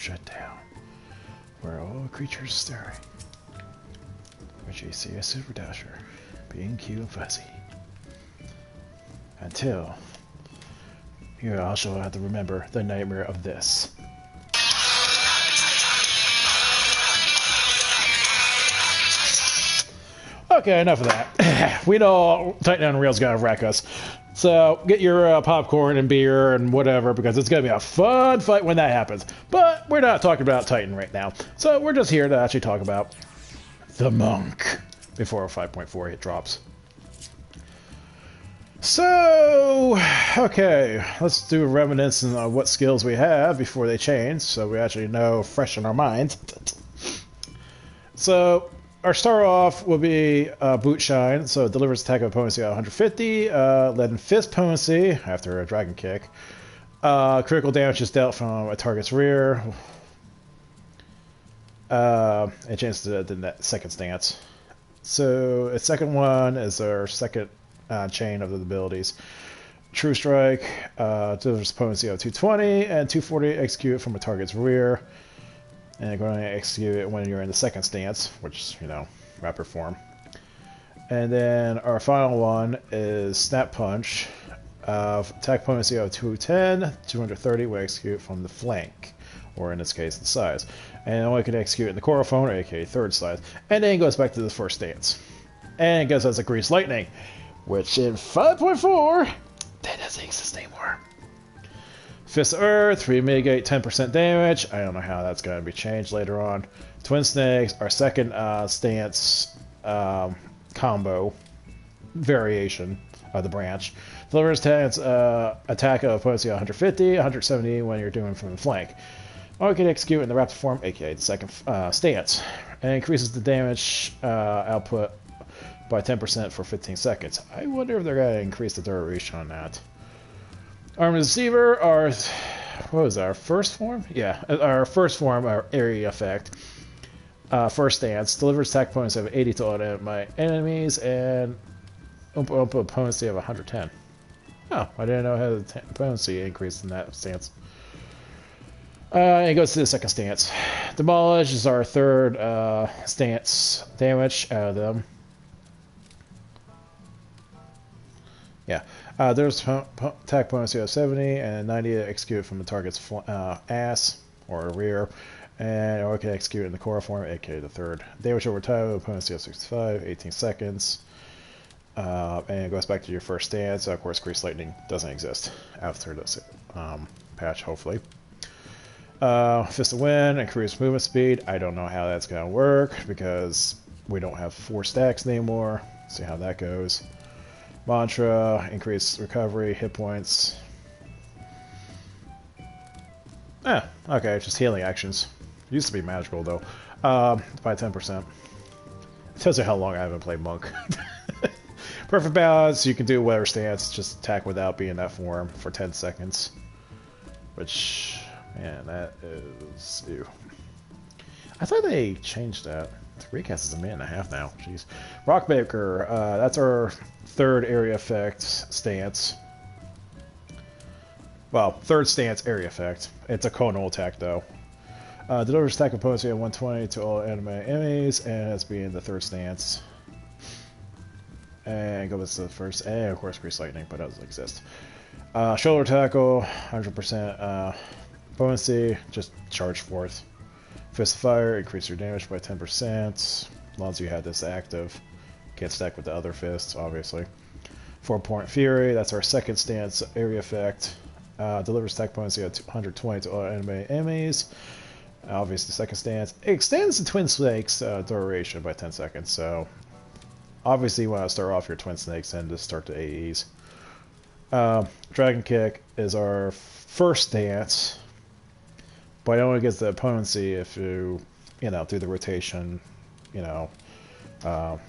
shut down, where all creatures staring, which you see a Super Dasher, being cute and fuzzy. Until you also have to remember the nightmare of this. Okay, enough of that. We know Titan on Rail's gonna wreck us. So get your popcorn and beer and whatever, because it's gonna be a fun fight when that happens. But we're not talking about Titan right now. So we're just here to actually talk about the monk before 5.4 hit drops. So, okay, let's do a reminiscence of what skills we have before they change, so we actually know fresh in our minds. So, our start off will be Boot Shine, so it delivers attack of potency at 150, Leaden Fist potency after a Dragon Kick. Critical damage is dealt from a target's rear. It changes to the second stance. So, the second one is our second chain of the abilities. True Strike delivers potency of 220 and 240 execute from a target's rear. And going to execute it when you're in the second stance, which is, you know, rapid form. And then our final one is Snap Punch. Attack potency of 210, 230 will execute from the flank, or in this case, the sides. And only can execute in the Corophone, aka third side. And then it goes back to the first stance. And it goes as a Grease Lightning, which in 5.4, that doesn't exist anymore. Fist of Earth, we mitigate 10% damage. I don't know how that's going to be changed later on. Twin Snakes, our second stance combo variation of the branch. Delivers stance attack of potency 150, 170 when you're doing from the flank. Or you can execute in the rapid form, aka the second stance. And increases the damage output by 10% for 15 seconds. I wonder if they're going to increase the duration on that. Arm Deceiver, our what was our first form? Yeah, our first form, our area effect. First stance delivers attack potency of 80 to all my enemies and potency of 110. Oh, I didn't know how the potency increased in that stance. And it goes to the second stance. Demolish is our third stance damage out of them. Yeah. There's attack potency of 70 and 90 to execute from the target's ass or rear, or it can execute in the core form, aka the third. Damage over time, potency of 65, 18 seconds, and it goes back to your first stance. Of course, Grease Lightning doesn't exist after this patch, hopefully. Fist of Wind, increased movement speed. I don't know how that's going to work because we don't have 4 stacks anymore. See how that goes. Mantra, increase recovery, hit points. Okay, just healing actions. Used to be magical though. By 10%. Tells you how long I haven't played Monk. Perfect balance, you can do whatever stance, just attack without being in that form for 10 seconds. Which, man, that is... Ew. I thought they changed that. Recast is a minute and a half now. Jeez. Rockbreaker, that's our third area effect stance. Well, third stance area effect. It's a conal attack though. Delivers attack of potency at 120 to all enemy enemies, and it's being the third stance. And goes to the first, and of course Grease Lightning, but it doesn't exist. Shoulder tackle, 100% potency, just charge forth. Fist of Fire, increase your damage by 10%, as long as you had this active. Can't stack with the other fists, obviously. 4-Point Fury, that's our second stance area effect. Delivers attack potency at 120 to all enemy enemies. Obviously, second stance. It extends the Twin Snakes duration by 10 seconds, so obviously you want to start off your Twin Snakes and just start the AEs. Dragon Kick is our first stance. But it only gets the potency if you do the rotation,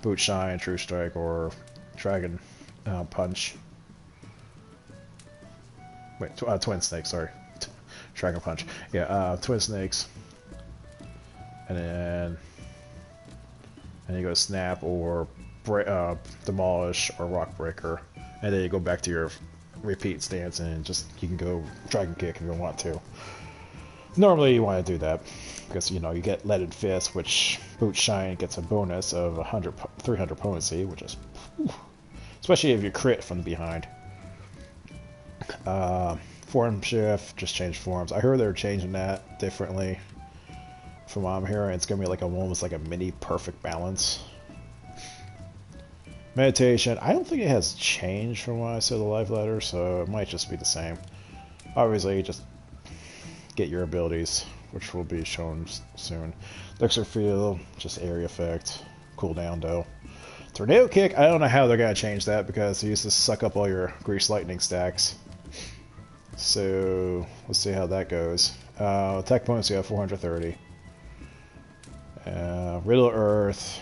Boot Shine, True Strike, or Dragon Punch. Wait, Twin Snakes, sorry. Dragon Punch. Yeah, Twin Snakes. And then you go Snap or Demolish or Rock Breaker. And then you go back to your repeat stance and you can go Dragon Kick if you want to. Normally you want to do that because you know you get Leaded Fist, which Boot Shine gets a bonus of 300 potency, which is whew, especially if you crit from behind. Form shift, just change forms. I heard they're changing that differently. From what I'm hearing, it's gonna be like almost like a mini perfect balance. Meditation, I don't think it has changed from when I said the life letter, so it might just be the same. Obviously, just get your abilities, which will be shown soon. Elixir Field, just area effect. Cooldown though. Tornado Kick, I don't know how they're gonna change that because it used to suck up all your Grease Lightning stacks. So let's see how that goes. Attack potency at 430. Riddle Earth.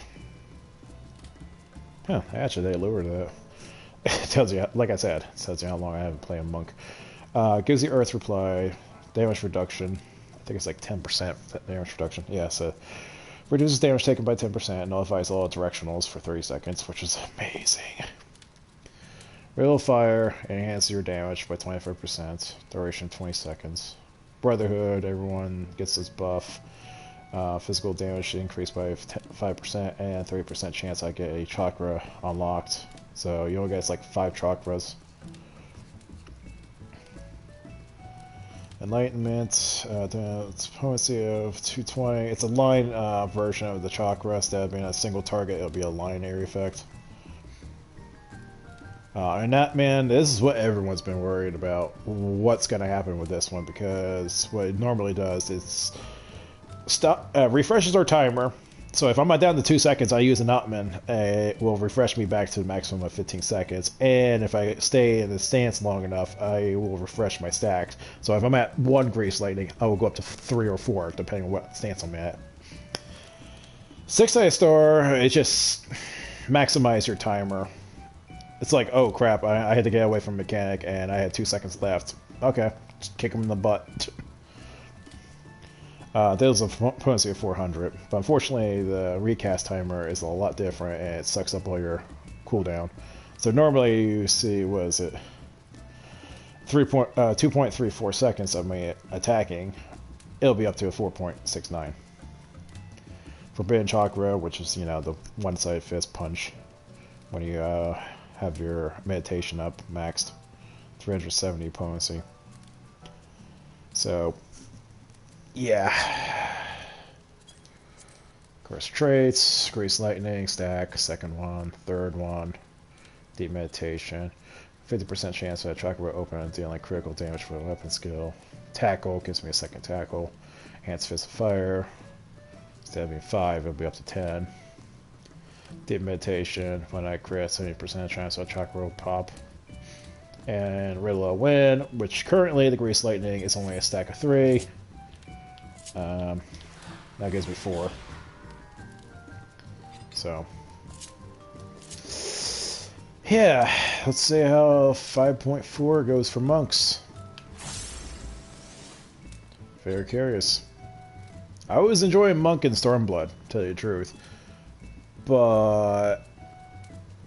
Huh, actually they lowered that. It tells you, like I said, it tells you how long I haven't played a monk. Gives the Earth reply, damage reduction. I think it's like 10% damage reduction. Yeah, so reduces damage taken by 10%, nullifies all directionals for 30 seconds, which is amazing. Riddle Fire, enhances your damage by 25%, duration 20 seconds. Brotherhood, everyone gets this buff. Physical damage increased by 5% and 30% chance I get a chakra unlocked. So you only get like 5 chakras. Enlightenment, it's potency of 220. It's a line version of the chakra. Instead of being a single target, it'll be a line area effect. And that, man, this is what everyone's been worried about. What's going to happen with this one? Because what it normally does is refreshes our timer. So if I'm down to 2 seconds, I use an Ottoman. It will refresh me back to the maximum of 15 seconds. And if I stay in the stance long enough, I will refresh my stacks. So if I'm at 1 Grease Lightning, I will go up to 3 or 4, depending on what stance I'm at. 6-sided star, it just maximize your timer. It's like, oh crap, I had to get away from mechanic and I had 2 seconds left. Okay, just kick him in the butt. There's a potency of 400, but unfortunately the recast timer is a lot different and it sucks up all your cooldown. So normally you see, what is it, 2.34 seconds of me attacking. It'll be up to a 4.69. Forbidden Chakra, which is, you know, the one-sided fist punch when you have your meditation up maxed. 370 potency. So yeah. Of course, traits, Grease Lightning, stack, second one, third one, deep meditation, 50% chance that a chakra will open and dealing critical damage for a weapon skill. Tackle gives me a second tackle. Enhanced Fist of Fire, instead of being 5, it'll be up to 10. Deep meditation, when I crit, 70% chance that a chakra will pop. And Riddle of Wind, which currently the Grease Lightning is only a stack of 3. That gives me 4. So, yeah, let's see how 5.4 goes for monks. Very curious. I was enjoying Monk and Stormblood, to tell you the truth. But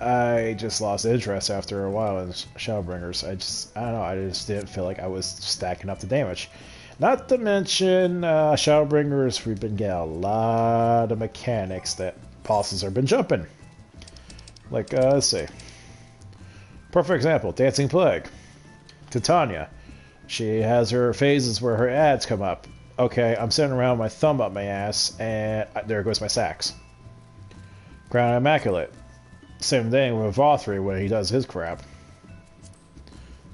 I just lost interest after a while in Shadowbringers. I don't know, I just didn't feel like I was stacking up the damage. Not to mention, Shadowbringers, we've been getting a lot of mechanics that bosses have been jumping. Like, let's see. Perfect example, Dancing Plague. Titania. She has her phases where her ads come up. Okay, I'm sitting around with my thumb up my ass, and there goes my sacks. Crown Immaculate. Same thing with Vothri when he does his crap.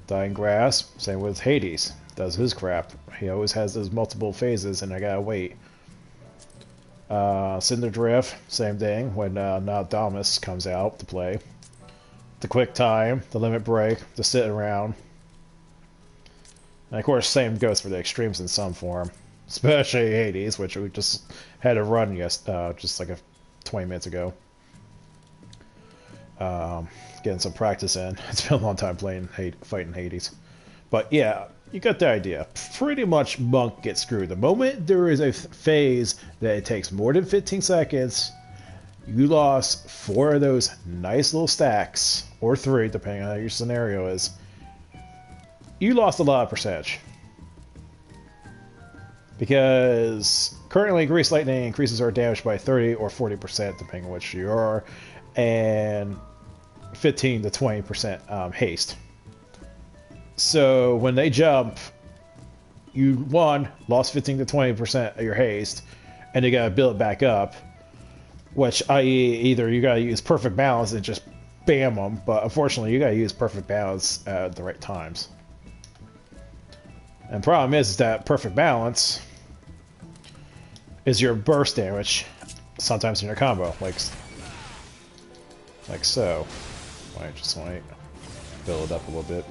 Dying Grass, same with Hades. Does his crap. He always has those multiple phases, and I gotta wait. Cinder Drift, same thing when Naudamus comes out to play. The Quick Time, the Limit Break, the Sit Around. And of course, same goes for the extremes in some form. Especially Hades, which we just had a run just like 20 minutes ago. Getting some practice in. It's been a long time fighting Hades. But yeah, you got the idea. Pretty much Monk gets screwed. The moment there is a phase that it takes more than 15 seconds, you lost 4 of those nice little stacks, or 3, depending on how your scenario is. You lost a lot of percentage. because currently Grease Lightning increases our damage by 30 or 40%, depending on which you are, and 15 to 20% haste. So when they jump, you lost 15 to 20% of your haste, and you gotta build it back up, which i.e. either you gotta use perfect balance and just bam them, but unfortunately you gotta use perfect balance at the right times. And the problem is that perfect balance is your burst damage, sometimes in your combo, like so. I just want to build it up a little bit.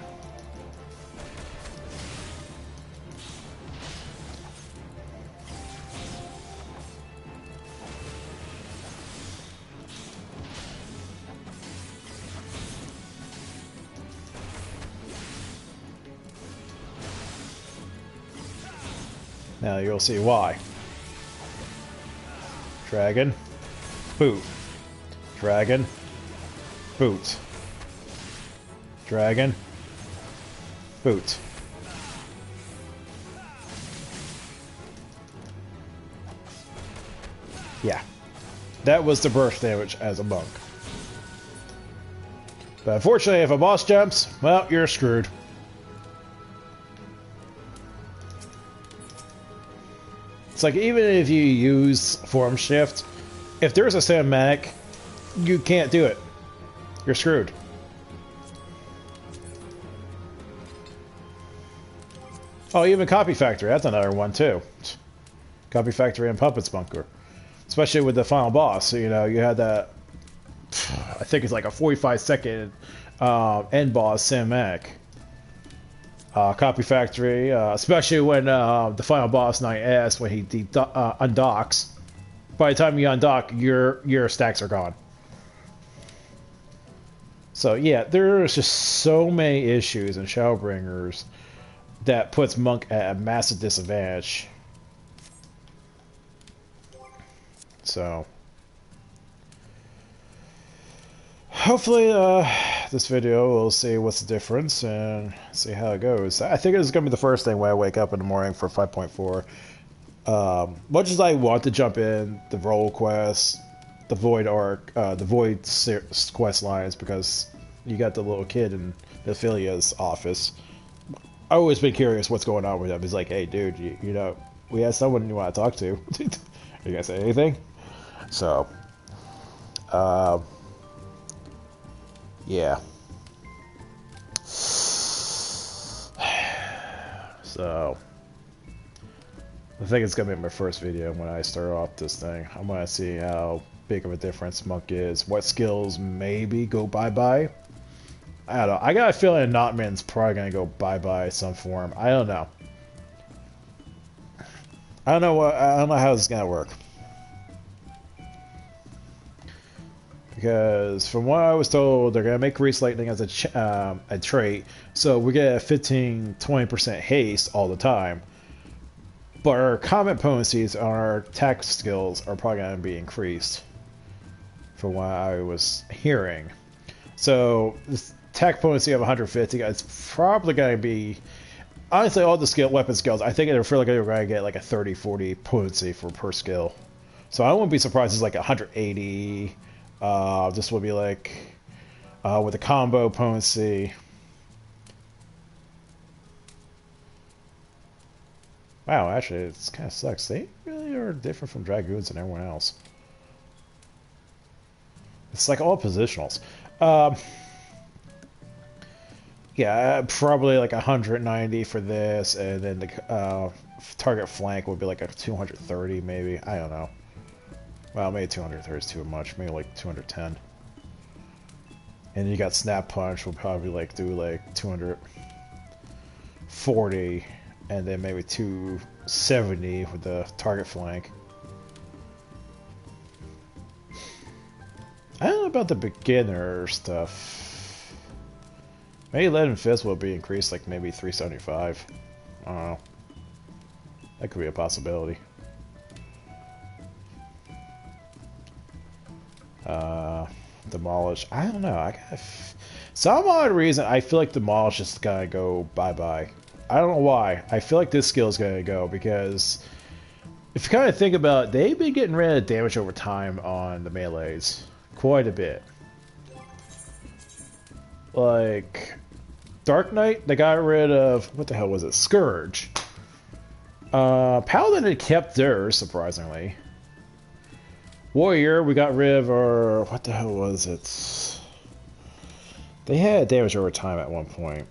Now you'll see why. Dragon, boot. Dragon, boot. Dragon, boot. Yeah, that was the burst damage as a monk. But unfortunately, if a boss jumps, well, you're screwed. It's like, even if you use Form Shift, if there's a cinematic, you can't do it. You're screwed. Oh, even Copy Factory, that's another one too. Copy Factory and Puppets Bunker. Especially with the final boss, you know, you had that, I think it's like a 45-second end boss cinematic. Copy Factory, especially when the final boss 9S, when he undocks. By the time you undock, your stacks are gone. So yeah, there's just so many issues in Shadowbringers that puts Monk at a massive disadvantage. So hopefully this video will see what's the difference and see how it goes. I think it's going to be the first thing when I wake up in the morning for 5.4. Much as I want to jump in the role quest, the Void arc, the Void quest lines, because you got the little kid in Ophelia's office. I've always been curious what's going on with him. He's like, hey dude, you know, we have someone you want to talk to. Are you gonna say anything? So yeah. So I think it's gonna be my first video when I start off this thing. I'm gonna see how big of a difference Monk is, what skills maybe go bye-bye. I don't know. I got a feeling Knotman's probably gonna go bye-bye some form. I don't know. I don't know how this is gonna work. Because from what I was told, they're gonna make Grease Lightning as a trait, so we get a 15-20% haste all the time. But our combat potencies on our attack skills are probably gonna be increased, from what I was hearing. So this attack potency of 150, it's probably gonna be, honestly, all the weapon skills, I think they're going to get like a 30-40 potency for per skill. So I wouldn't be surprised if it's like 180. This will be like with a combo potency. Wow, actually, it kind of sucks. They really are different from Dragoons and everyone else. It's like all positionals. Yeah, probably like 190 for this, and then the target flank would be like a 230 maybe. I don't know. Well, maybe 230 is too much. Maybe like 210. And you got Snap Punch, will probably like do like 240, and then maybe 270 with the target flank. I don't know about the beginner stuff. Maybe Lead and Fist will be increased like maybe 375. I don't know. That could be a possibility. Demolish. I don't know. Some odd reason I feel like Demolish is gonna go bye-bye. I don't know why. I feel like this skill is gonna go because if you kind of think about it, they've been getting rid of damage over time on the melees quite a bit. Like Dark Knight, they got rid of, what the hell was it? Scourge. Paladin had kept theirs, surprisingly. Warrior, we got rid of our, what the hell was it? They had damage over time at one point.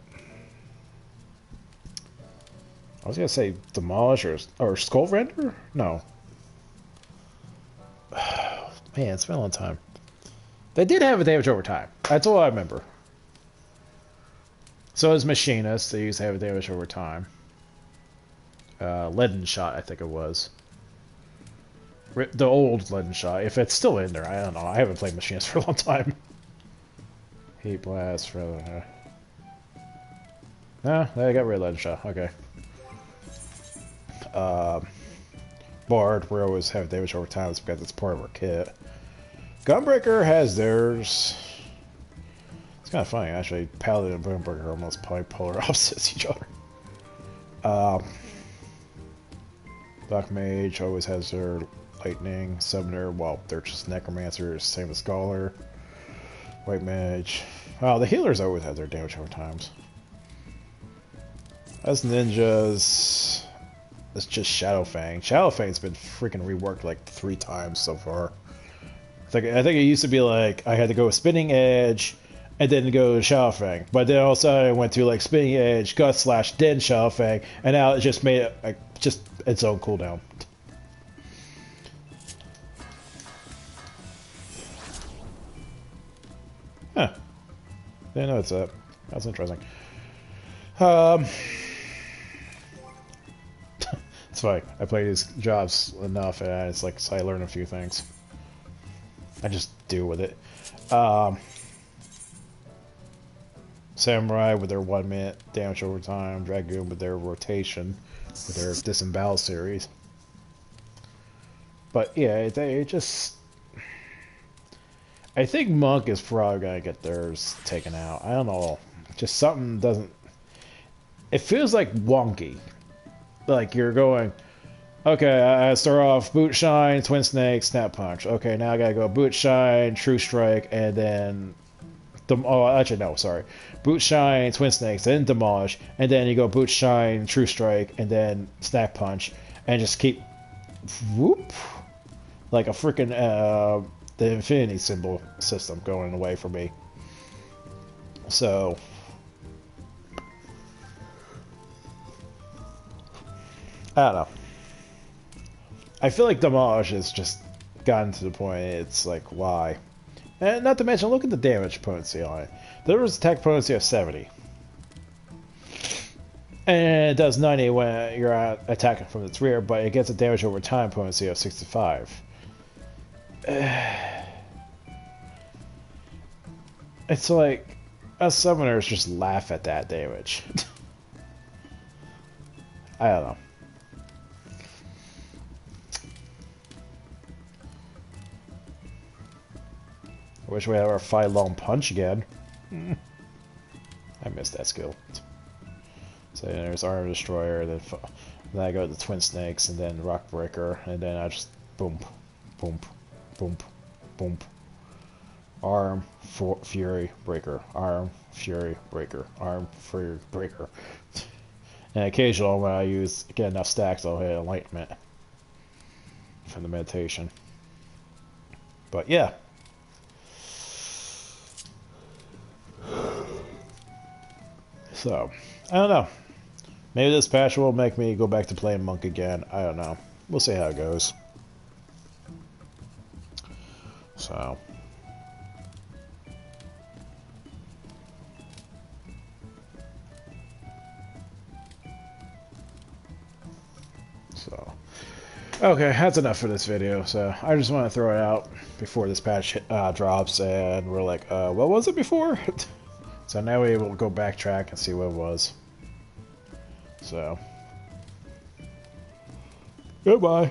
I was gonna say Demolish or Skull Render? No. Man, it's been a long time. They did have a damage over time. That's all I remember. So as Machinist, they used to have a damage over time. Leaden Shot, I think it was. The old Leaden Shot, if it's still in there, I don't know. I haven't played Machinist for a long time. Heat Blast for no, they got rid of Leaden Shot. Okay. Bard, we always have damage over time. It's because it's part of our kit. Gunbreaker has theirs. It's kind of funny, actually. Paladin and Gunbreaker are almost polar opposites each other. Black Mage always has their Lightning. Summoner, well, they're just Necromancers, same as Scholar. White Mage. Oh, the healers always have their damage over times. As ninjas, it's just Shadowfang. Shadowfang's been freaking reworked like 3 times so far. I think it used to be like I had to go with Spinning Edge and then go to Shadowfang, but then also I went to like Spinning Edge, Gut Slash, then Shadowfang, and now it just made it like just its own cooldown. Huh. Didn't know it's up. That's interesting. It's funny. I play these jobs enough, and it's like so I learn a few things. I just deal with it. Samurai with their 1 minute damage over time. Dragoon with their rotation, with their Disembowel series. But yeah, it just. I think Monk is probably gonna get theirs taken out. I don't know. Just something doesn't. It feels like wonky. Like you're going, okay, I start off Boot Shine, Twin Snake, Snap Punch. Okay, now I gotta go Boot Shine, True Strike, and then actually no, sorry. Boot Shine, Twin Snakes, then Demolish, and then you go Boot Shine, True Strike, and then Snap Punch, and just keep whoop like a freaking the infinity symbol system going away from me. So I don't know. I feel like Demolish has just gotten to the point it's like, why? And not to mention, look at the damage potency on it. There was attack potency of 70. And it does 90 when you're attacking from its rear, but it gets a damage over time potency of 65. It's like, us summoners just laugh at that damage. I don't know. I wish we had our 5 long punch again. I missed that skill. So there's Arm Destroyer, then I go to the Twin Snakes, and then Rock Breaker, and then I just boom, boom, boom, boom. Arm, Fury, Breaker. Arm, Fury, Breaker. Arm, Fury, Breaker. And occasionally when I get enough stacks, I'll hit Enlightenment from the meditation. But yeah. So, I don't know. Maybe this patch will make me go back to playing Monk again. I don't know. We'll see how it goes. So. Okay, that's enough for this video. So, I just want to throw it out before this patch drops, and we're like, what was it before? So now we're able to go backtrack and see what it was. So, goodbye.